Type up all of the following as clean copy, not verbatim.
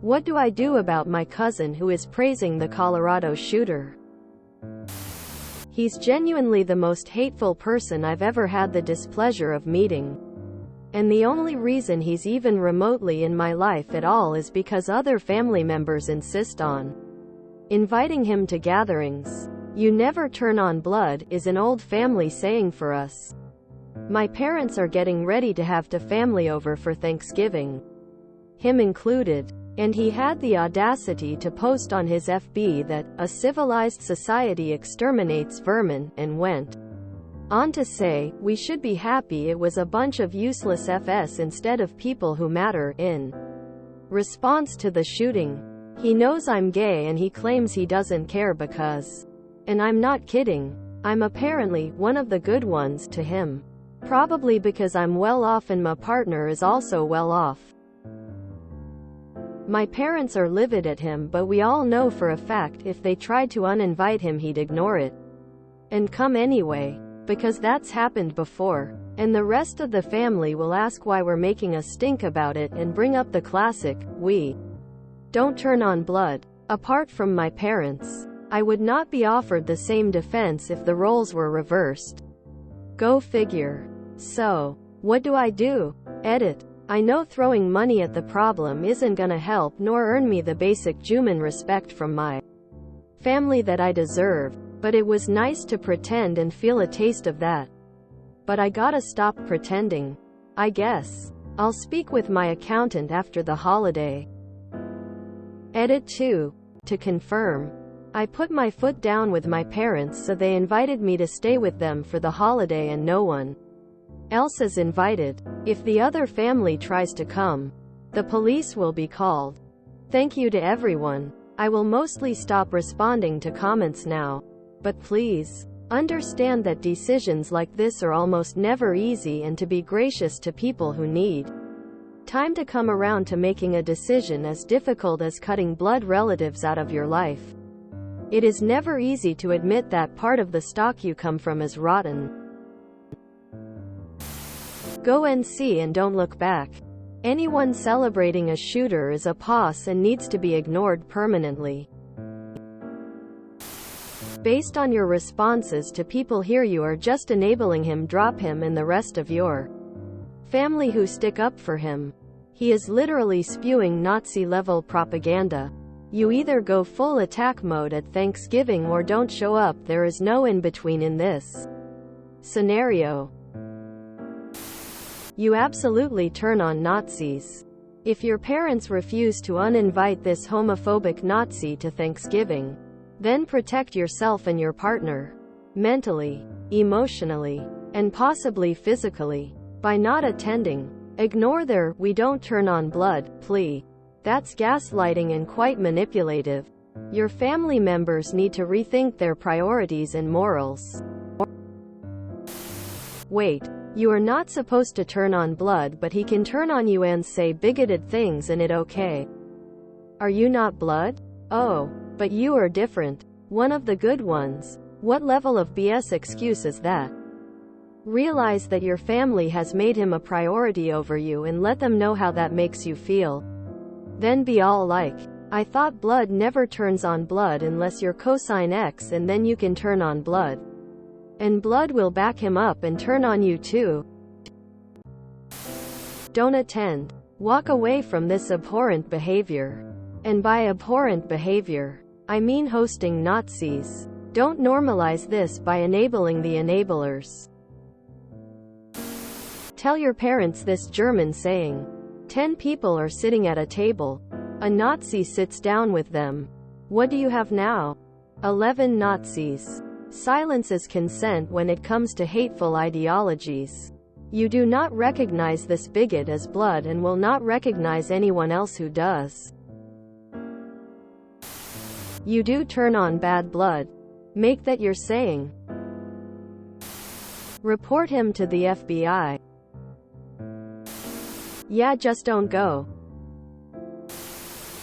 What do I do about my cousin who is praising the Colorado shooter? He's genuinely the most hateful person I've ever had the displeasure of meeting. And the only reason he's even remotely in my life at all is because other family members insist on inviting him to gatherings. "You never turn on blood" is an old family saying for us. My parents are getting ready to have the family over for Thanksgiving, him included. And he had the audacity to post on his FB that a civilized society exterminates vermin, and went on to say, "We should be happy it was a bunch of useless FS instead of people who matter." In response to the shooting, he knows I'm gay and he claims he doesn't care because, and I'm not kidding, I'm apparently one of the good ones to him. Probably because I'm well off and my partner is also well off. My parents are livid at him, but we all know for a fact if they tried to uninvite him he'd ignore it and come anyway, because that's happened before. And the rest of the family will ask why we're making a stink about it and bring up the classic, "We don't turn on blood." Apart from my parents, I would not be offered the same defense if the roles were reversed. Go figure. So, what do I do? Edit. I know throwing money at the problem isn't gonna help nor earn me the basic human respect from my family that I deserve, but it was nice to pretend and feel a taste of that. But I gotta stop pretending, I guess. I'll speak with my accountant after the holiday. Edit 2. To confirm, I put my foot down with my parents, so they invited me to stay with them for the holiday and no one else is invited. If the other family tries to come, the police will be called. Thank you to everyone. I will mostly stop responding to comments now. But please understand that decisions like this are almost never easy, and to be gracious to people who need time to come around to making a decision as difficult as cutting blood relatives out of your life. It is never easy to admit that part of the stock you come from is rotten. Go and see and don't look back. Anyone celebrating a shooter is a posse and needs to be ignored permanently. Based on your responses to people here, you are just enabling him. Drop him and the rest of your family who stick up for him. He is literally spewing Nazi-level propaganda. You either go full attack mode at Thanksgiving or don't show up. There is no in-between in this scenario. You absolutely turn on Nazis. If your parents refuse to uninvite this homophobic Nazi to Thanksgiving, then protect yourself and your partner, mentally, emotionally, and possibly physically, by not attending. Ignore their "we don't turn on blood" plea. That's gaslighting and quite manipulative. Your family members need to rethink their priorities and morals. Wait. You are not supposed to turn on blood, but he can turn on you and say bigoted things and it okay. Are you not blood? Oh, but you are different. One of the good ones. What level of BS excuse is that? Realize that your family has made him a priority over you and let them know how that makes you feel. Then be all like, "I thought blood never turns on blood unless you're cosine X, and then you can turn on blood. And blood will back him up and turn on you too." Don't attend. Walk away from this abhorrent behavior. And by abhorrent behavior, I mean hosting Nazis. Don't normalize this by enabling the enablers. Tell your parents this German saying. 10 people are sitting at a table. A Nazi sits down with them. What do you have now? 11 Nazis. Silence is consent when it comes to hateful ideologies. You do not recognize this bigot as blood and will not recognize anyone else who does. You do turn on bad blood. Make that your saying. Report him to the FBI. Yeah, just don't go.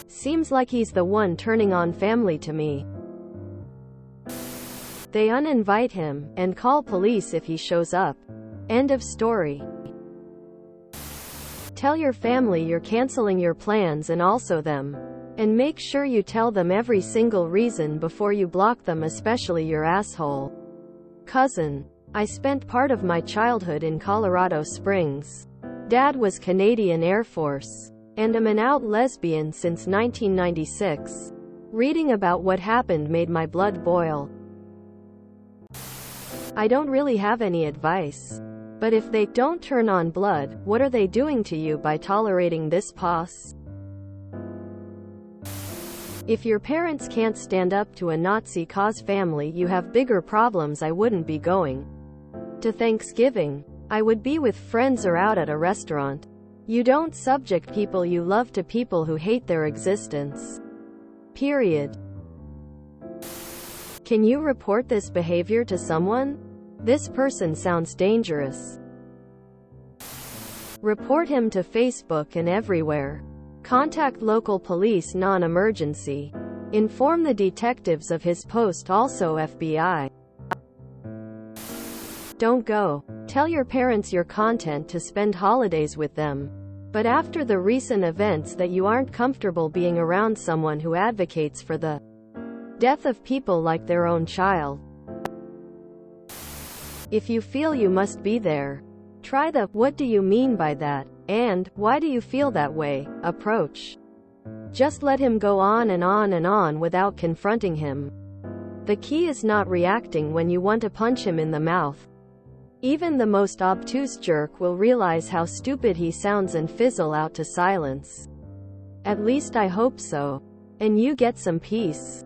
Seems like he's the one turning on family to me. They uninvite him, and call police if he shows up. End of story. Tell your family you're canceling your plans and also them. And make sure you tell them every single reason before you block them, especially your asshole cousin. I spent part of my childhood in Colorado Springs. Dad was Canadian Air Force. And I'm an out lesbian since 1996. Reading about what happened made my blood boil. I don't really have any advice. But if they don't turn on blood, what are they doing to you by tolerating this pos? If your parents can't stand up to a Nazi cause family, you have bigger problems. I wouldn't be going to Thanksgiving. I would be with friends or out at a restaurant. You don't subject people you love to people who hate their existence. Period. Can you report this behavior to someone? This person sounds dangerous. Report him to Facebook and everywhere. Contact local police non-emergency. Inform the detectives of his post, also FBI. Don't go. Tell your parents your content to spend holidays with them. But after the recent events that you aren't comfortable being around someone who advocates for the death of people like their own child. If you feel you must be there, try the "what do you mean by that?" and "why do you feel that way?" approach. Just let him go on and on and on without confronting him. The key is not reacting when you want to punch him in the mouth. Even the most obtuse jerk will realize how stupid he sounds and fizzle out to silence. At least I hope so. And you get some peace.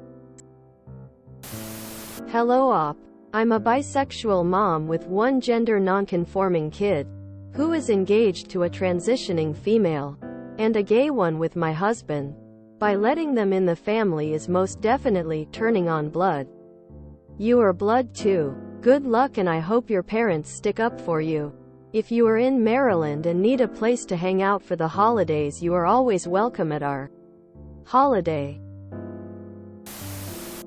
Hello op. I'm a bisexual mom with one gender non-conforming kid, who is engaged to a transitioning female, and a gay one with my husband. By letting them in the family is most definitely turning on blood. You are blood too. Good luck, and I hope your parents stick up for you. If you are in Maryland and need a place to hang out for the holidays, you are always welcome at our holiday.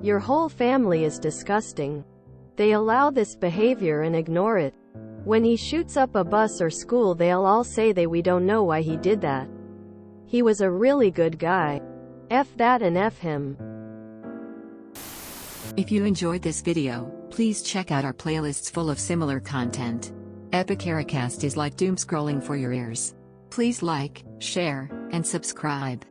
Your whole family is disgusting. They allow this behavior and ignore it. When he shoots up a bus or school, they'll all say we don't know why he did that. He was a really good guy. F that and F him. If you enjoyed this video, please check out our playlists full of similar content. Epic Ericast is like doom scrolling for your ears. Please like, share, and subscribe.